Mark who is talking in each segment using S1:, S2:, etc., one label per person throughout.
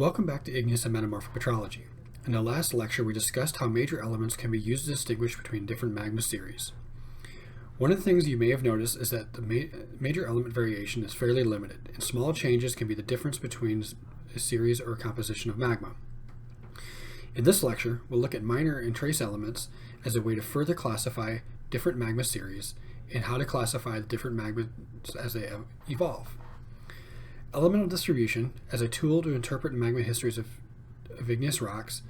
S1: Welcome back to Igneous and Metamorphic Petrology. In the last lecture, we discussed how major elements can be used to distinguish between different magma series. One of the things you may have noticed is that the major element variation is fairly limited, and small changes can be the difference between a series or a composition of magma. In this lecture, we'll look at minor and trace elements as a way to further classify different magma series and how to classify the different magmas as they evolve. Elemental distribution, as a tool to interpret magma histories of igneous rocks,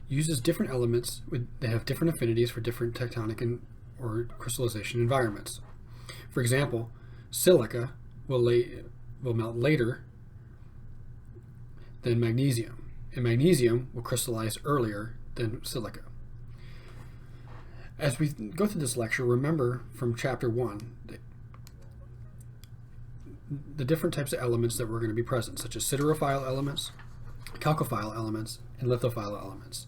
S1: uses different elements that have different affinities for different tectonic or crystallization environments. For example, silica will melt later than magnesium, and magnesium will crystallize earlier than silica. As we go through this lecture, remember from chapter 1 the different types of elements that were going to be present, such as siderophile elements, chalcophile elements, and lithophile elements.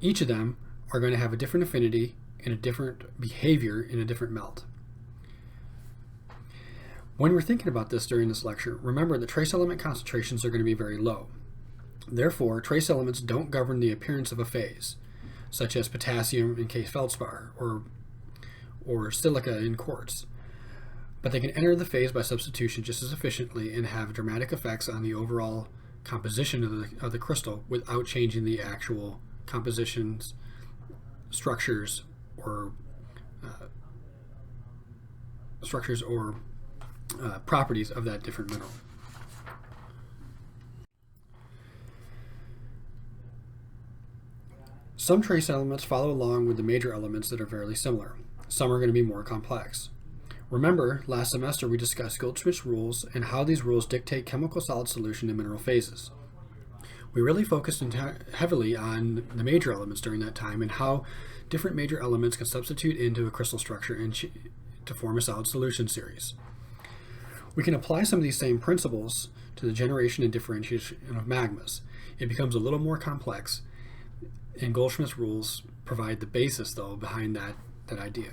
S1: Each of them are going to have a different affinity and a different behavior in a different melt. When we're thinking about this during this lecture, remember that trace element concentrations are going to be very low. Therefore, trace elements don't govern the appearance of a phase, such as potassium in case feldspar or silica in quartz. But they can enter the phase by substitution just as efficiently and have dramatic effects on the overall composition of the crystal without changing the actual compositions, structures, or properties of that different mineral. Some trace elements follow along with the major elements that are fairly similar. Some are going to be more complex. Remember, last semester we discussed Goldschmidt's rules and how these rules dictate chemical solid solution in mineral phases. We really focused heavily on the major elements during that time and how different major elements can substitute into a crystal structure and to form a solid solution series. We can apply some of these same principles to the generation and differentiation of magmas. It becomes a little more complex, and Goldschmidt's rules provide the basis, though, behind that idea.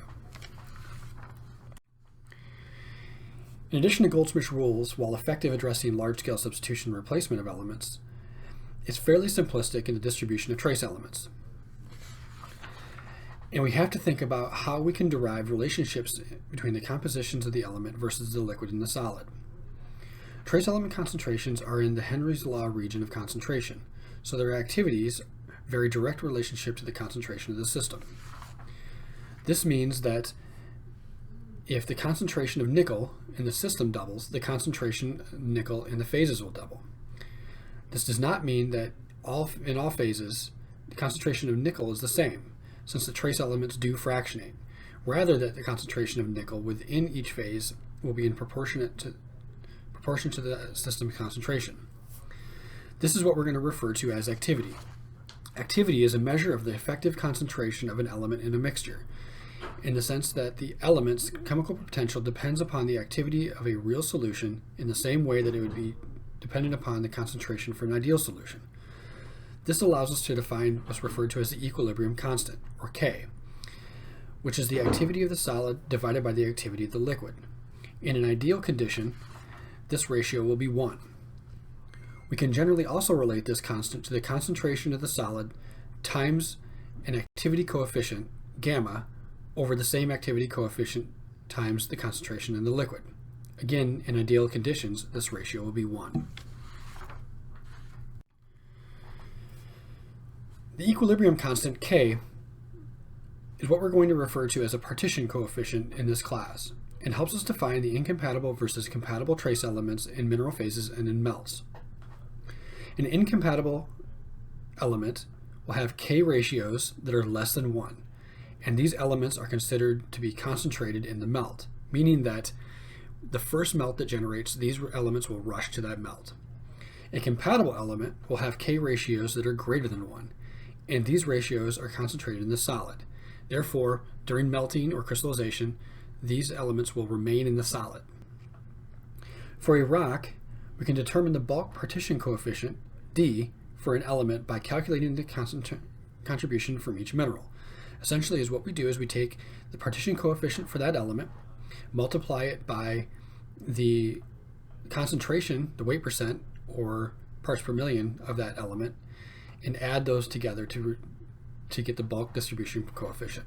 S1: In addition to Goldschmidt's rules, while effective addressing large-scale substitution and replacement of elements, it's fairly simplistic in the distribution of trace elements. And we have to think about how we can derive relationships between the compositions of the element versus the liquid and the solid. Trace element concentrations are in the Henry's law region of concentration, so their activities very direct relationship to the concentration of the system. This means that if the concentration of nickel in the system doubles, the concentration of nickel in the phases will double. This does not mean that in all phases the concentration of nickel is the same, since the trace elements do fractionate. Rather, that the concentration of nickel within each phase will be in proportion to the system concentration. This is what we're going to refer to as activity. Activity is a measure of the effective concentration of an element in a mixture, in the sense that the element's chemical potential depends upon the activity of a real solution in the same way that it would be dependent upon the concentration for an ideal solution. This allows us to define what's referred to as the equilibrium constant, or K, which is the activity of the solid divided by the activity of the liquid. In an ideal condition, this ratio will be 1. We can generally also relate this constant to the concentration of the solid times an activity coefficient, gamma, over the same activity coefficient times the concentration in the liquid. Again, in ideal conditions, this ratio will be 1. The equilibrium constant, K, is what we're going to refer to as a partition coefficient in this class, and helps us define the incompatible versus compatible trace elements in mineral phases and in melts. An incompatible element will have K ratios that are less than 1, and these elements are considered to be concentrated in the melt, meaning that the first melt that generates these elements will rush to that melt. A compatible element will have K ratios that are greater than 1, and these ratios are concentrated in the solid. Therefore, during melting or crystallization, these elements will remain in the solid. For a rock, we can determine the bulk partition coefficient, D, for an element by calculating the contribution from each mineral. Essentially, what we do is we take the partition coefficient for that element, multiply it by the concentration, the weight percent, or parts per million of that element and add those together to get the bulk distribution coefficient.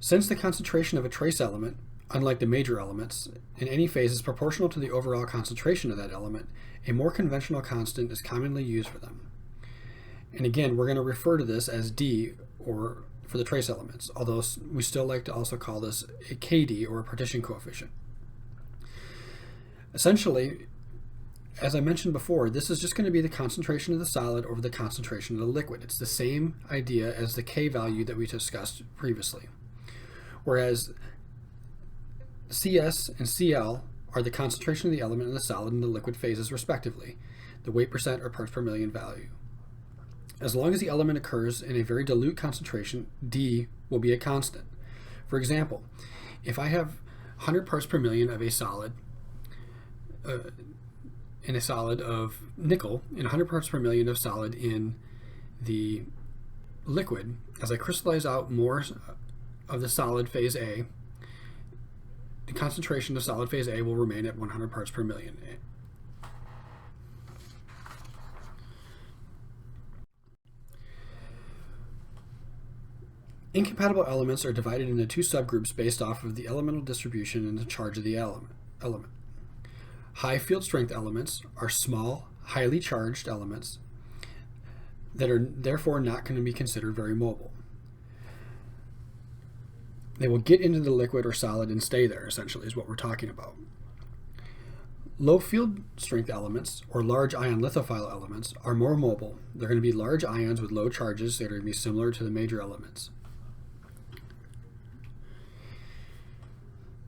S1: Since the concentration of a trace element, unlike the major elements, in any phase is proportional to the overall concentration of that element, a more conventional constant is commonly used for them. And again, we're going to refer to this as D or for the trace elements, although we still like to also call this a KD or a partition coefficient. Essentially, as I mentioned before, this is just going to be the concentration of the solid over the concentration of the liquid. It's the same idea as the K value that we discussed previously. Whereas CS and CL are the concentration of the element in the solid and the liquid phases respectively, the weight percent or parts per million value. As long as the element occurs in a very dilute concentration, D will be a constant. For example, if I have 100 parts per million of a solid, in a solid of nickel, and 100 parts per million of solid in the liquid, as I crystallize out more of the solid phase A, the concentration of solid phase A will remain at 100 parts per million. Incompatible elements are divided into two subgroups based off of the elemental distribution and the charge of the element. High field strength elements are small, highly charged elements that are therefore not going to be considered very mobile. They will get into the liquid or solid and stay there, essentially, is what we're talking about. Low field strength elements, or large ion lithophile elements, are more mobile. They're going to be large ions with low charges that are going to be similar to the major elements.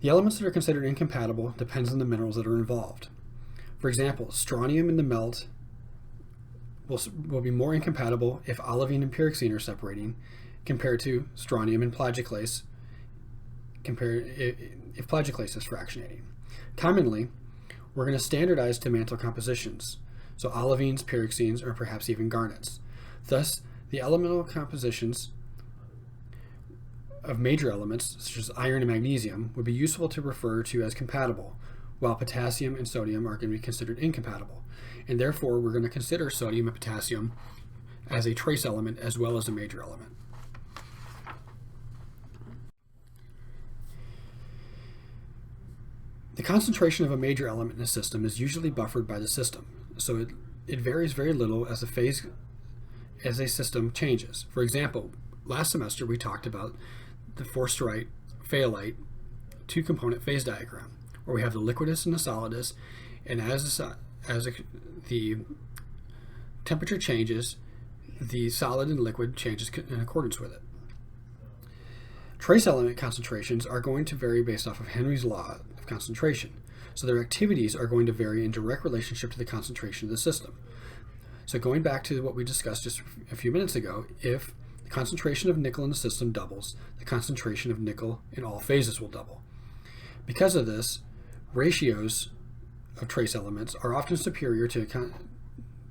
S1: The elements that are considered incompatible depends on the minerals that are involved. For example, strontium in the melt will be more incompatible if olivine and pyroxene are separating compared to strontium and plagioclase if plagioclase is fractionating. Commonly, we're going to standardize to mantle compositions, so olivines, pyroxenes, or perhaps even garnets. Thus, the elemental compositions of major elements, such as iron and magnesium, would be useful to refer to as compatible, while potassium and sodium are going to be considered incompatible. And therefore, we're going to consider sodium and potassium as a trace element as well as a major element. The concentration of a major element in a system is usually buffered by the system, so it varies very little as a system changes. For example, last semester we talked about the forsterite phaolite two-component phase diagram, where we have the liquidus and the solidus, and as the temperature changes, the solid and liquid changes in accordance with it. Trace element concentrations are going to vary based off of Henry's law of concentration, so their activities are going to vary in direct relationship to the concentration of the system. So going back to what we discussed just a few minutes ago, if the concentration of nickel in the system doubles, the concentration of nickel in all phases will double. Because of this, ratios of trace elements are often superior to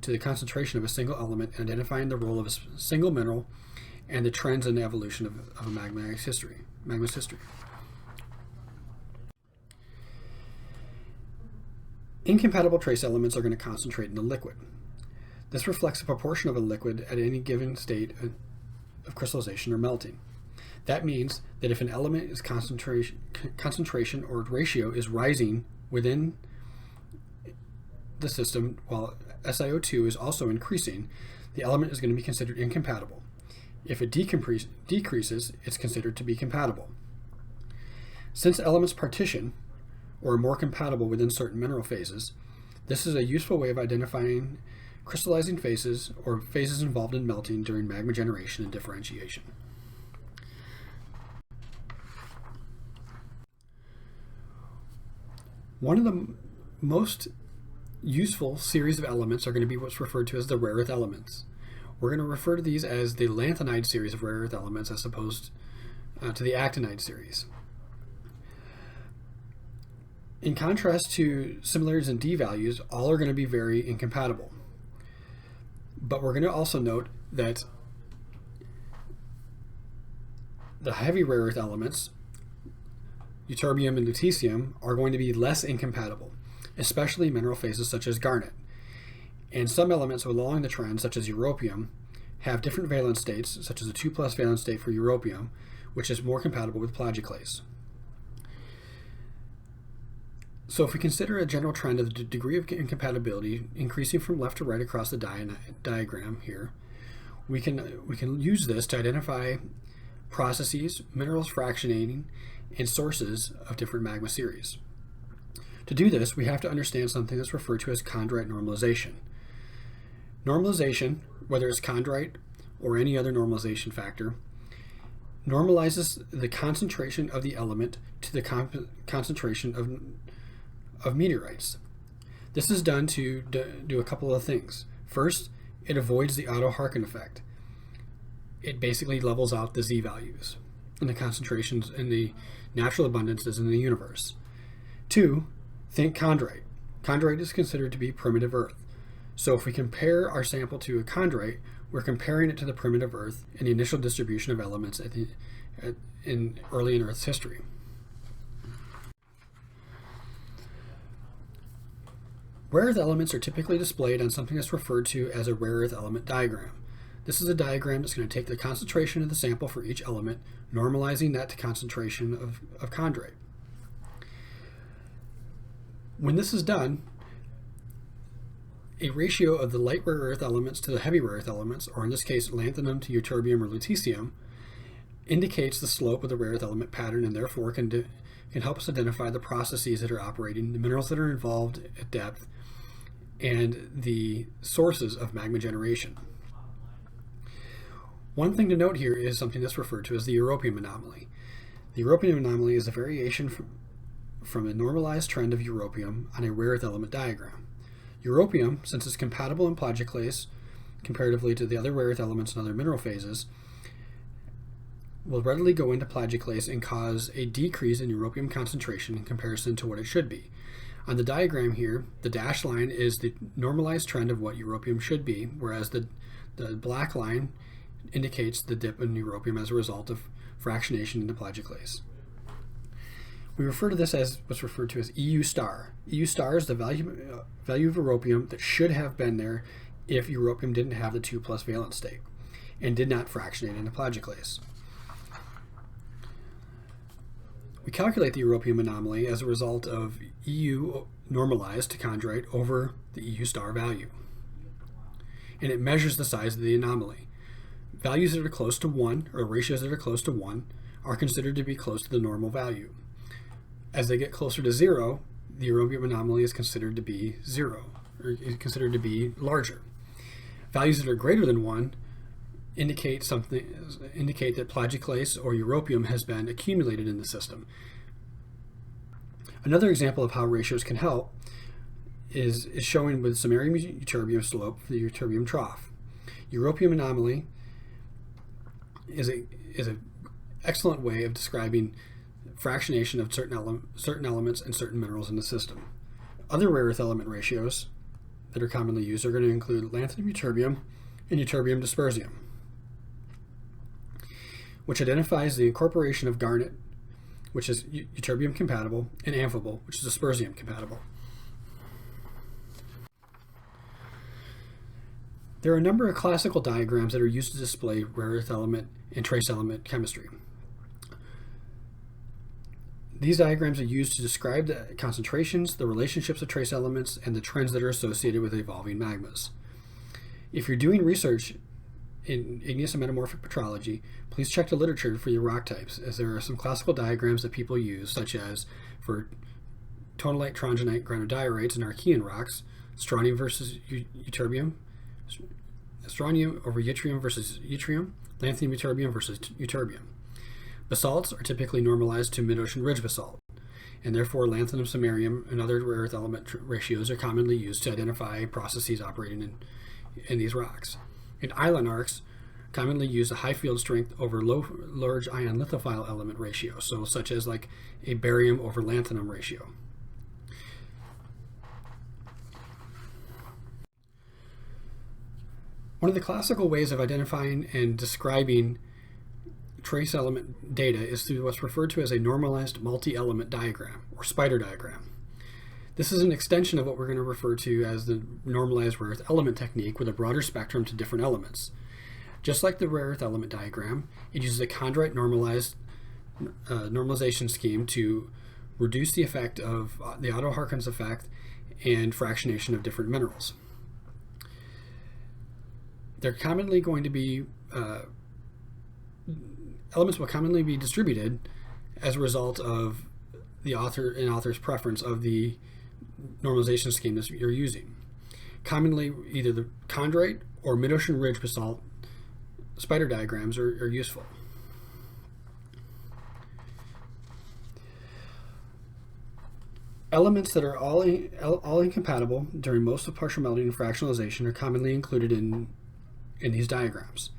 S1: the concentration of a single element in identifying the role of a single mineral and the trends in the evolution of a magma's history. Incompatible trace elements are going to concentrate in the liquid. This reflects the proportion of a liquid at any given state of crystallization or melting. That means that if an element is concentration or ratio is rising within the system while SiO2 is also increasing, the element is going to be considered incompatible. If it decreases, it's considered to be compatible. Since elements partition, or are more compatible within certain mineral phases, this is a useful way of identifying crystallizing phases or phases involved in melting during magma generation and differentiation. One of the most useful series of elements are going to be what's referred to as the rare earth elements. We're going to refer to these as the lanthanide series of rare earth elements as opposed to the actinide series. In contrast to similarities in D values, all are going to be very incompatible. But we're going to also note that the heavy rare earth elements ytterbium, and lutetium are going to be less incompatible, especially mineral phases such as garnet. And some elements along the trend, such as europium, have different valence states, such as a 2+ valence state for europium, which is more compatible with plagioclase. So if we consider a general trend of the degree of incompatibility increasing from left to right across the diagram here, we can use this to identify processes, minerals fractionating, and sources of different magma series. To do this, we have to understand something that's referred to as chondrite normalization. Normalization, whether it's chondrite or any other normalization factor, normalizes the concentration of the element to the concentration of meteorites. This is done to do a couple of things. First, it avoids the auto-Harkin effect. It basically levels out the Z values and the concentrations in the natural abundances in the universe. Two, think chondrite. Chondrite is considered to be primitive Earth. So if we compare our sample to a chondrite, we're comparing it to the primitive Earth in the initial distribution of elements early in Earth's history. Rare earth elements are typically displayed on something that's referred to as a rare earth element diagram. This is a diagram that's going to take the concentration of the sample for each element, normalizing that to concentration of chondrite. When this is done, a ratio of the light rare earth elements to the heavy rare earth elements, or in this case lanthanum to ytterbium or lutetium, indicates the slope of the rare earth element pattern, and therefore can help us identify the processes that are operating, the minerals that are involved at depth, and the sources of magma generation. One thing to note here is something that's referred to as the europium anomaly. The europium anomaly is a variation from a normalized trend of europium on a rare earth element diagram. Europium, since it's compatible in plagioclase comparatively to the other rare earth elements and other mineral phases, will readily go into plagioclase and cause a decrease in europium concentration in comparison to what it should be. On the diagram here, the dashed line is the normalized trend of what europium should be, whereas the black line indicates the dip in europium as a result of fractionation into plagioclase. We refer to this as what's referred to as EU star. EU star is the value of europium that should have been there if europium didn't have the 2+ valence state and did not fractionate into plagioclase. We calculate the europium anomaly as a result of EU normalized to chondrite over the EU star value. And it measures the size of the anomaly. Values that are close to 1, or ratios that are close to 1, are considered to be close to the normal value. As they get closer to 0, the europium anomaly is considered to be 0, or is considered to be larger. Values that are greater than 1 indicate that plagioclase or europium has been accumulated in the system. Another example of how ratios can help is showing with samarium ytterbium slope for the ytterbium trough. Europium anomaly is an excellent way of describing fractionation of certain elements and certain minerals in the system. Other rare earth element ratios that are commonly used are going to include lanthanum ytterbium and ytterbium dysprosium, which identifies the incorporation of garnet, which is ytterbium compatible, and amphibole, which is dysprosium compatible. There are a number of classical diagrams that are used to display rare earth element and trace element chemistry. These diagrams are used to describe the concentrations, the relationships of trace elements, and the trends that are associated with evolving magmas. If you're doing research in igneous and metamorphic petrology, please check the literature for your rock types, as there are some classical diagrams that people use, such as for tonalite, trongenite, granodiorites, and Archean rocks, strontium versus ytterbium, strontium over yttrium versus yttrium, lanthanum ytterbium versus ytterbium. Basalts are typically normalized to mid-ocean ridge basalt, and therefore lanthanum, samarium, and other rare earth element ratios are commonly used to identify processes operating in these rocks. And island arcs commonly use a high field strength over large ion lithophile element ratio, so such as like a barium over lanthanum ratio. One of the classical ways of identifying and describing trace element data is through what's referred to as a normalized multi-element diagram, or spider diagram. This is an extension of what we're going to refer to as the normalized rare earth element technique with a broader spectrum to different elements. Just like the rare earth element diagram, it uses a chondrite normalization scheme to reduce the effect of the Otto-Harkins effect and fractionation of different minerals. They're commonly going to be elements will commonly be distributed as a result of the author's preference of the normalization scheme that you're using. Commonly, either the chondrite or mid-ocean ridge basalt spider diagrams are useful. Elements that are all incompatible during most of partial melting and fractionalization are commonly included in these diagrams.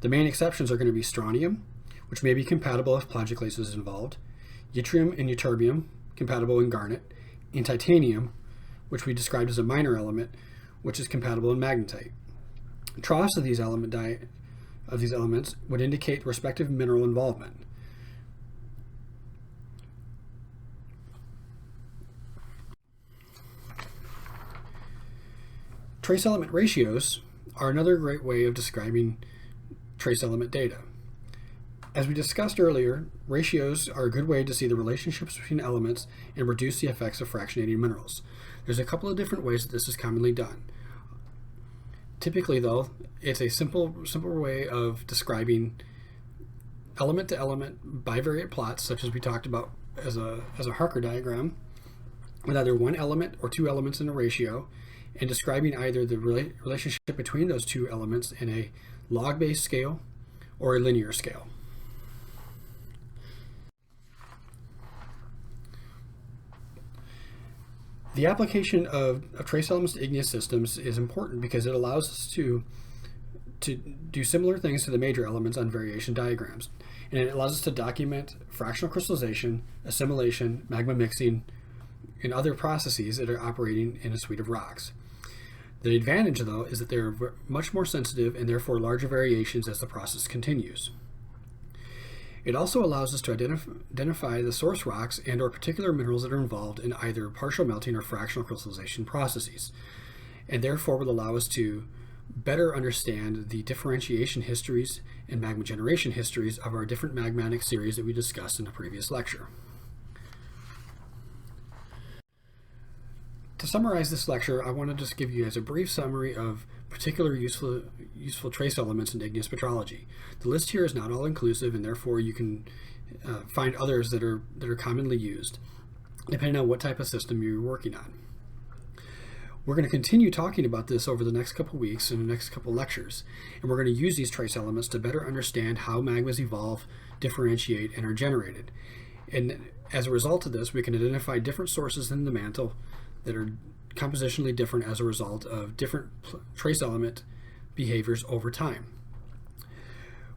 S1: The main exceptions are going to be strontium, which may be compatible if plagioclase is involved, yttrium and ytterbium, compatible in garnet, and titanium, which we described as a minor element, which is compatible in magnetite. Troughs of these elements would indicate respective mineral involvement. Trace element ratios are another great way of describing trace element data. As we discussed earlier, ratios are a good way to see the relationships between elements and reduce the effects of fractionating minerals. There's a couple of different ways that this is commonly done. Typically, though, it's a simple way of describing element to element bivariate plots, such as we talked about as a Harker diagram, with either one element or two elements in a ratio, and describing either the relationship between those two elements in a log-based scale or a linear scale. The application of trace elements to igneous systems is important because it allows us to do similar things to the major elements on variation diagrams. And it allows us to document fractional crystallization, assimilation, magma mixing, and other processes that are operating in a suite of rocks. The advantage, though, is that they're much more sensitive and therefore larger variations as the process continues. It also allows us to identify the source rocks and or particular minerals that are involved in either partial melting or fractional crystallization processes, and therefore will allow us to better understand the differentiation histories and magma generation histories of our different magmatic series that we discussed in a previous lecture. To summarize this lecture, I want to just give you guys a brief summary of particular useful trace elements in igneous petrology. The list here is not all inclusive, and therefore you can find others that are commonly used, depending on what type of system you're working on. We're going to continue talking about this over the next couple weeks and the next couple lectures, and we're going to use these trace elements to better understand how magmas evolve, differentiate, and are generated. And as a result of this, we can identify different sources in the mantle that are compositionally different as a result of different trace element behaviors over time.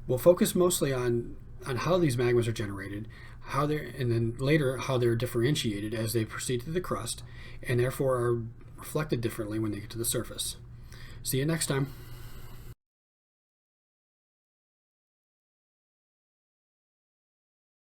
S1: We'll focus mostly on how these magmas are generated, and then later how they're differentiated as they proceed through the crust, and therefore are reflected differently when they get to the surface. See you next time.